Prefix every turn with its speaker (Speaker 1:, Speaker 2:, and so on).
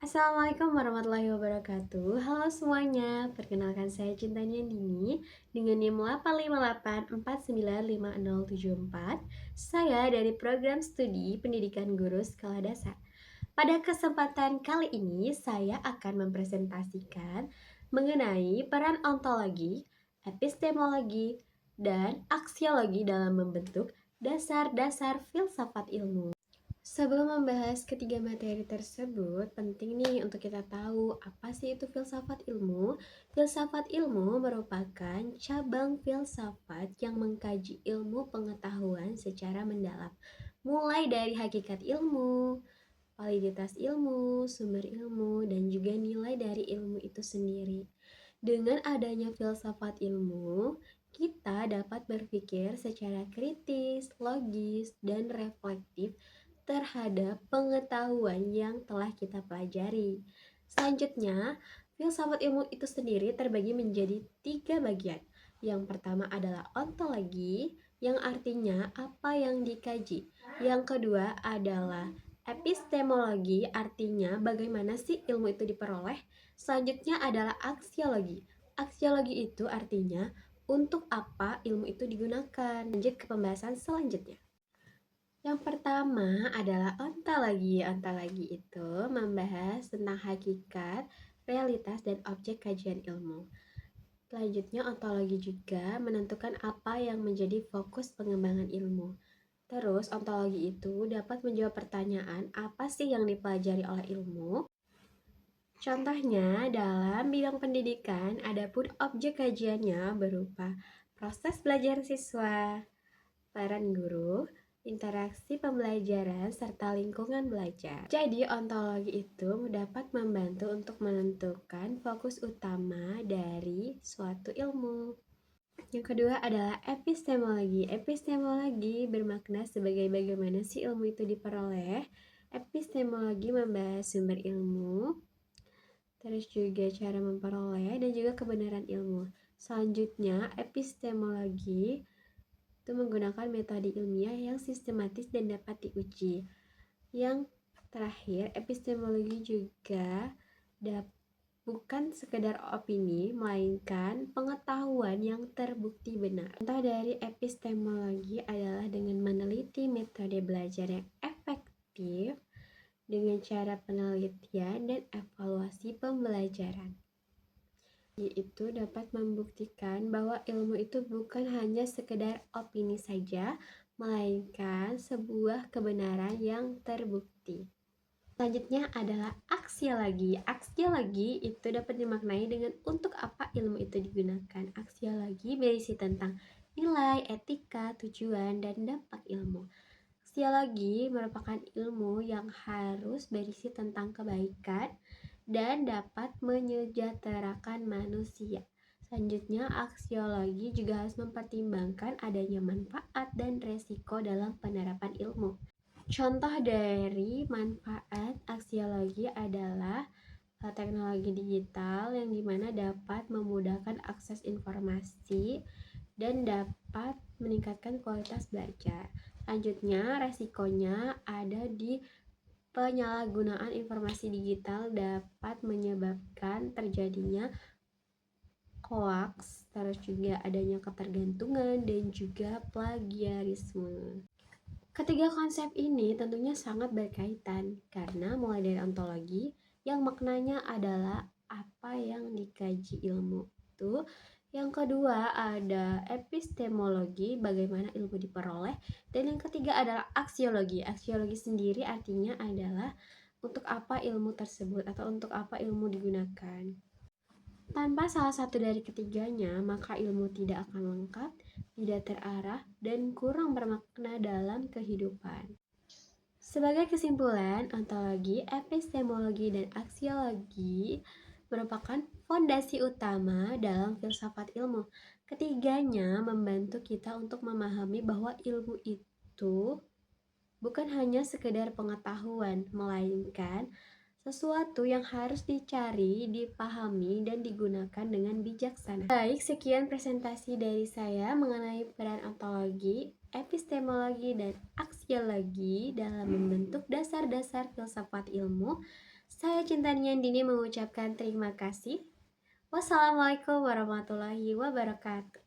Speaker 1: Assalamualaikum warahmatullahi wabarakatuh. Halo semuanya, perkenalkan saya Cintanya Dini dengan NIM 858495074. Saya dari program studi Pendidikan Guru Skala Dasar. Pada kesempatan kali ini, saya akan mempresentasikan mengenai peran ontologi, epistemologi, dan aksiologi dalam membentuk dasar-dasar filsafat ilmu. Sebelum membahas ketiga materi tersebut, penting nih untuk kita tahu apa sih itu filsafat ilmu. Filsafat ilmu merupakan cabang filsafat yang mengkaji ilmu pengetahuan secara mendalam, mulai dari hakikat ilmu, validitas ilmu, sumber ilmu, dan juga nilai dari ilmu itu sendiri. Dengan adanya filsafat ilmu, kita dapat berpikir secara kritis, logis, dan reflektif terhadap pengetahuan yang telah kita pelajari. Selanjutnya, filsafat ilmu itu sendiri terbagi menjadi 3 bagian. Yang pertama adalah ontologi, yang artinya apa yang dikaji. Yang kedua adalah epistemologi, artinya bagaimana sih ilmu itu diperoleh. Selanjutnya adalah aksiologi. Aksiologi itu artinya untuk apa ilmu itu digunakan. Lanjut ke pembahasan selanjutnya. Yang pertama adalah ontologi. Ontologi itu membahas tentang hakikat, realitas, dan objek kajian ilmu. Selanjutnya, ontologi juga menentukan apa yang menjadi fokus pengembangan ilmu. Terus, ontologi itu dapat menjawab pertanyaan apa sih yang dipelajari oleh ilmu. Contohnya, dalam bidang pendidikan, adapun objek kajiannya berupa proses belajar siswa, peran guru, interaksi pembelajaran, serta lingkungan belajar. Jadi, ontologi itu dapat membantu untuk menentukan fokus utama dari suatu ilmu. Yang kedua adalah epistemologi. Epistemologi bermakna sebagai bagaimana sih ilmu itu diperoleh. Epistemologi membahas sumber ilmu, terus juga cara memperoleh dan juga kebenaran ilmu. Selanjutnya, epistemologi itu menggunakan metode ilmiah yang sistematis dan dapat diuji. Yang terakhir, epistemologi juga bukan sekedar opini, melainkan pengetahuan yang terbukti benar. Contoh dari epistemologi adalah dengan meneliti metode belajar yang efektif dengan cara penelitian dan evaluasi pembelajaran. Itu dapat membuktikan bahwa ilmu itu bukan hanya sekedar opini saja, melainkan sebuah kebenaran yang terbukti. Selanjutnya adalah aksiologi. Aksiologi itu dapat dimaknai dengan untuk apa ilmu itu digunakan. Aksiologi berisi tentang nilai, etika, tujuan, dan dampak ilmu. Aksiologi merupakan ilmu yang harus berisi tentang kebaikan dan dapat menyejahterakan manusia. Selanjutnya, aksiologi juga harus mempertimbangkan adanya manfaat dan resiko dalam penerapan ilmu. Contoh dari manfaat aksiologi adalah teknologi digital yang dimana dapat memudahkan akses informasi dan dapat meningkatkan kualitas belajar. Selanjutnya, resikonya ada di penyalahgunaan informasi digital dapat menyebabkan terjadinya hoax, terus juga adanya ketergantungan dan juga plagiarisme. Ketiga konsep ini tentunya sangat berkaitan karena mulai dari ontologi yang maknanya adalah apa yang dikaji ilmu itu. Yang kedua ada epistemologi, bagaimana ilmu diperoleh. Dan yang ketiga adalah aksiologi. Aksiologi sendiri artinya adalah untuk apa ilmu tersebut atau untuk apa ilmu digunakan. Tanpa salah satu dari ketiganya, maka ilmu tidak akan lengkap, tidak terarah, dan kurang bermakna dalam kehidupan. Sebagai kesimpulan, ontologi, epistemologi, dan aksiologi merupakan fondasi utama dalam filsafat ilmu. Ketiganya membantu kita untuk memahami bahwa ilmu itu bukan hanya sekedar pengetahuan, melainkan sesuatu yang harus dicari, dipahami, dan digunakan dengan bijaksana. Baik, sekian presentasi dari saya mengenai peran ontologi, epistemologi, dan aksiologi dalam membentuk dasar-dasar filsafat ilmu. Saya Cinta Dini mengucapkan terima kasih. Wassalamualaikum warahmatullahi wabarakatuh.